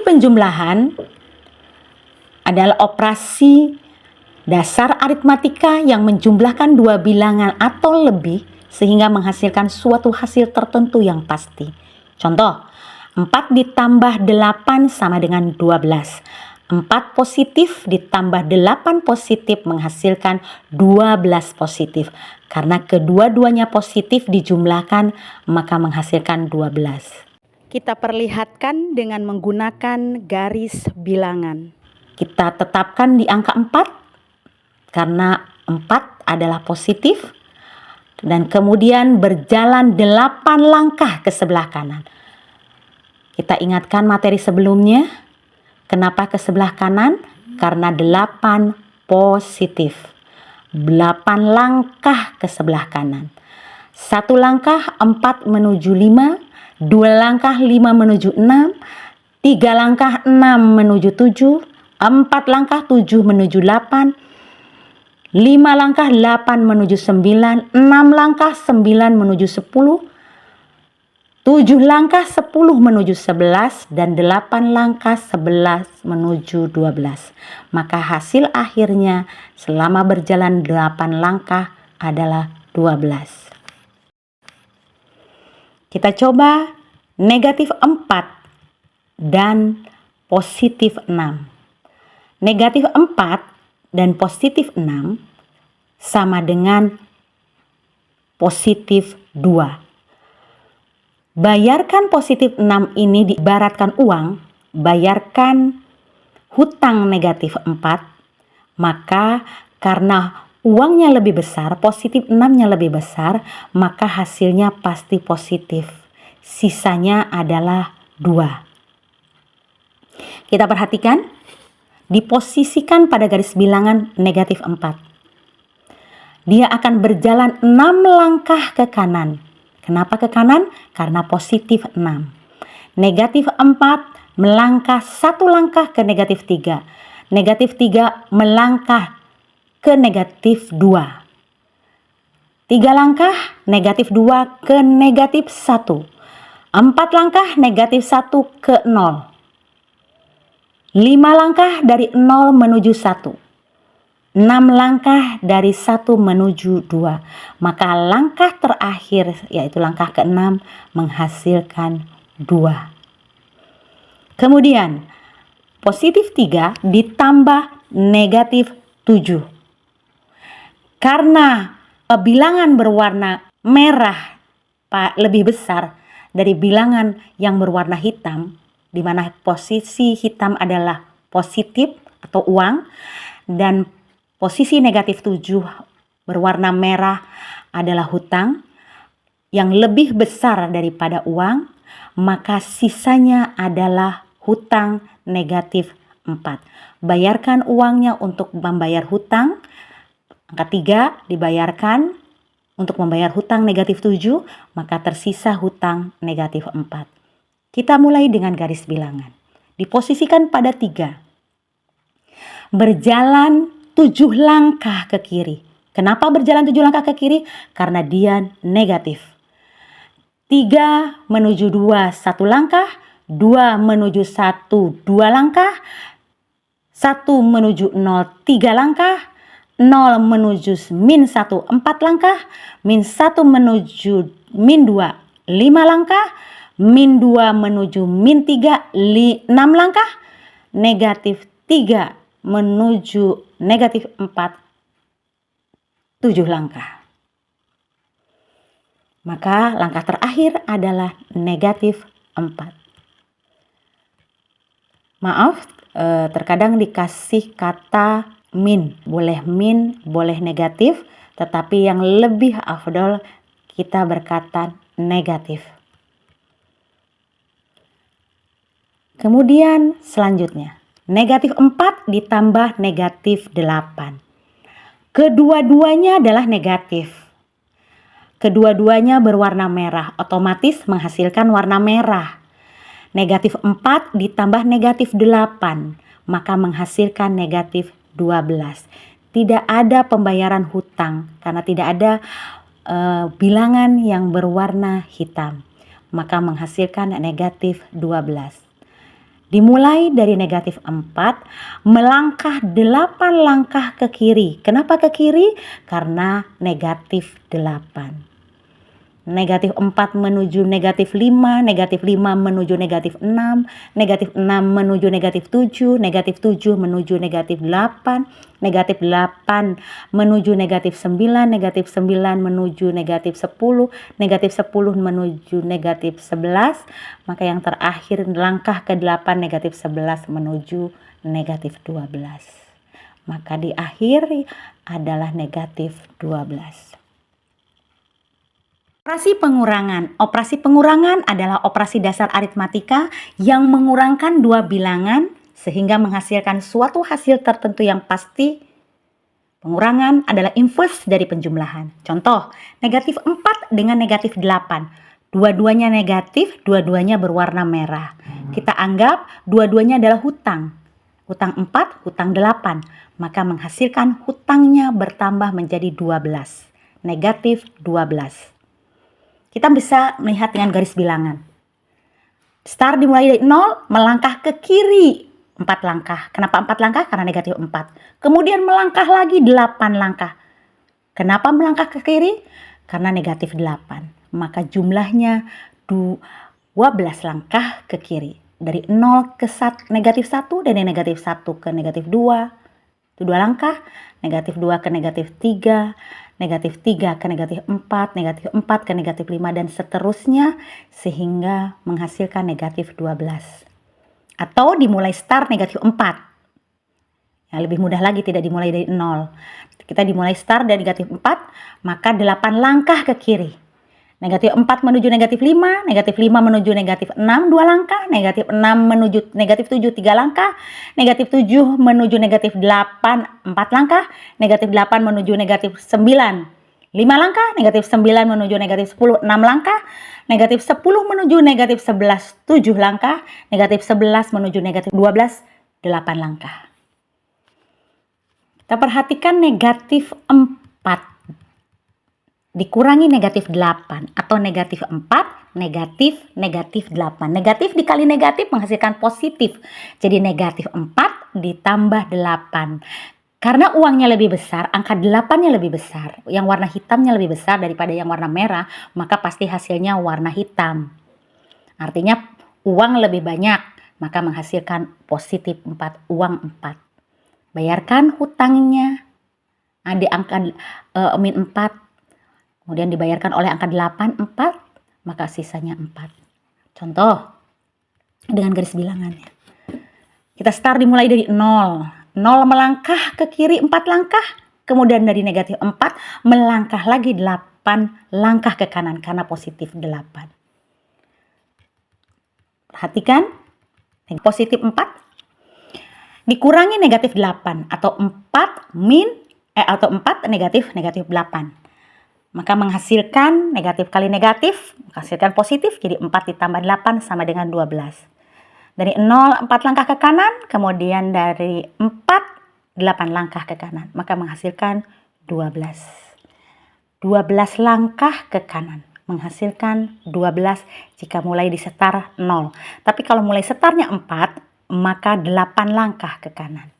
penjumlahan adalah operasi dasar aritmatika yang menjumlahkan dua bilangan atau lebih sehingga menghasilkan suatu hasil tertentu yang pasti. Contoh, 4 ditambah 8 sama dengan 12. 4 positif ditambah 8 positif menghasilkan 12 positif. Karena kedua-duanya positif dijumlahkan maka menghasilkan 12. Kita perlihatkan dengan menggunakan garis bilangan. Kita tetapkan di angka 4 karena 4 adalah positif dan kemudian berjalan 8 langkah ke sebelah kanan. Kita ingatkan materi sebelumnya. Kenapa ke sebelah kanan? Karena 8 positif. 8 langkah ke sebelah kanan. 1 langkah 4 menuju 5, 2 langkah 5 menuju 6, 3 langkah 6 menuju 7, 4 langkah 7 menuju 8, 5 langkah 8 menuju 9, 6 langkah 9 menuju 10, 7 langkah 10 menuju 11, dan 8 langkah 11 menuju 12. Maka hasil akhirnya selama berjalan 8 langkah adalah 12. Kita coba negatif 4 dan positif 6. Negatif 4 dan positif 6 sama dengan positif 2. Bayarkan positif 6 ini diibaratkan uang, bayarkan hutang negatif 4, maka karena uangnya lebih besar, positif 6-nya lebih besar, maka hasilnya pasti positif. Sisanya adalah 2. Kita perhatikan. Diposisikan pada garis bilangan negatif 4. Dia akan berjalan 6 langkah ke kanan. Kenapa ke kanan? Karena positif 6. Negatif 4 melangkah 1 langkah ke negatif 3. Negatif 3 melangkah ke negatif 2. 3 langkah negatif 2 ke negatif 1. 4 langkah negatif 1 ke 0. 5 langkah dari 0 menuju 1. 6 langkah dari 1 menuju 2. Maka langkah terakhir yaitu langkah ke-6 menghasilkan 2. Kemudian positif 3 ditambah negatif 7. Karena bilangan berwarna merah lebih besar dari bilangan yang berwarna hitam, di mana posisi hitam adalah positif atau uang dan posisi negatif 7 berwarna merah adalah hutang yang lebih besar daripada uang, maka sisanya adalah hutang negatif 4. Bayarkan uangnya untuk membayar hutang, angka 3 dibayarkan untuk membayar hutang negatif 7, maka tersisa hutang negatif 4. Kita mulai dengan garis bilangan. Diposisikan pada 3. Berjalan 7 langkah ke kiri. Kenapa berjalan 7 langkah ke kiri? Karena dia negatif. 3 menuju 2, 1 langkah. 2 menuju 1, 2 langkah. 1 menuju 0, 3 langkah. 0 menuju min 1, 4 langkah. Min 1 menuju min 2, 5 langkah. Min 2 menuju min 3, 6 langkah. Negatif 3 menuju negatif 4, 7 langkah. Maka langkah terakhir adalah negatif 4. Maaf, terkadang dikasih kata min. Boleh min, boleh negatif, tetapi yang lebih afdol kita berkata negatif. Kemudian selanjutnya, negatif 4 ditambah negatif 8. Kedua-duanya adalah negatif. Kedua-duanya berwarna merah, otomatis menghasilkan warna merah. Negatif 4 ditambah negatif 8, maka menghasilkan negatif 12. Tidak ada pembayaran hutang karena tidak ada bilangan yang berwarna hitam, maka menghasilkan negatif 12. Dimulai dari negatif 4, melangkah 8 langkah ke kiri. Kenapa ke kiri? Karena negatif 8. Negatif 4 menuju negatif 5, negatif 5 menuju negatif 6, negatif 6 menuju negatif 7, negatif 7 menuju negatif 8, negatif 8 menuju negatif 9, negatif 9 menuju negatif 10, negatif 10 menuju negatif 11, maka yang terakhir langkah ke-8 negatif 11 menuju negatif 12. Maka di akhir adalah negatif 12. Operasi pengurangan. Operasi pengurangan adalah operasi dasar aritmatika yang mengurangkan dua bilangan sehingga menghasilkan suatu hasil tertentu yang pasti. Pengurangan adalah inverse dari penjumlahan. Contoh, negatif 4 dengan negatif 8. Dua-duanya negatif, dua-duanya berwarna merah. Kita anggap dua-duanya adalah hutang. Hutang 4, hutang 8. Maka menghasilkan hutangnya bertambah menjadi 12. Negatif 12. Kita bisa melihat dengan garis bilangan. Start dimulai dari 0, melangkah ke kiri 4 langkah. Kenapa 4 langkah? Karena negatif 4. Kemudian melangkah lagi 8 langkah. Kenapa melangkah ke kiri? Karena negatif 8. Maka jumlahnya 12 langkah ke kiri. Dari 0 ke negatif 1, dari negatif 1 ke negatif 2. Itu 2 langkah. Negatif 2 ke negatif 3. Negatif 3 ke negatif 4, negatif 4 ke negatif 5, dan seterusnya sehingga menghasilkan negatif 12. Atau dimulai start negatif 4. Yang lebih mudah lagi, tidak dimulai dari 0. Kita dimulai start dari negatif 4, maka 8 langkah ke kiri. Negatif 4 menuju negatif 5, negatif 5 menuju negatif 6, 2 langkah, negatif 6 menuju negatif 7, 3 langkah, negatif 7 menuju negatif 8, 4 langkah, negatif 8 menuju negatif 9, 5 langkah, negatif 9 menuju negatif 10, 6 langkah, negatif 10 menuju negatif 11, 7 langkah, negatif 11 menuju negatif 12, 8 langkah. Kita perhatikan negatif 4. Dikurangi negatif 8 atau negatif 4, negatif 8. Negatif dikali negatif menghasilkan positif. Jadi negatif 4 ditambah 8. Karena uangnya lebih besar, angka 8-nya lebih besar. Yang warna hitamnya lebih besar daripada yang warna merah, maka pasti hasilnya warna hitam. Artinya uang lebih banyak, maka menghasilkan positif 4, uang 4. Bayarkan hutangnya, di angka min 4. Kemudian dibayarkan oleh angka 8, 4, maka sisanya 4. Contoh, dengan garis bilangannya. Kita start dimulai dari 0. 0 melangkah ke kiri 4 langkah. Kemudian dari negatif 4, melangkah lagi 8 langkah ke kanan karena positif 8. Perhatikan, positif 4 dikurangi negatif 8 atau 4 negatif 8. Maka menghasilkan negatif kali negatif, menghasilkan positif, jadi 4 ditambah 8 sama dengan 12. Dari 0, 4 langkah ke kanan, kemudian dari 4, 8 langkah ke kanan. Maka menghasilkan 12. 12 langkah ke kanan, menghasilkan 12 jika mulai di setar 0. Tapi kalau mulai setarnya 4, maka 8 langkah ke kanan.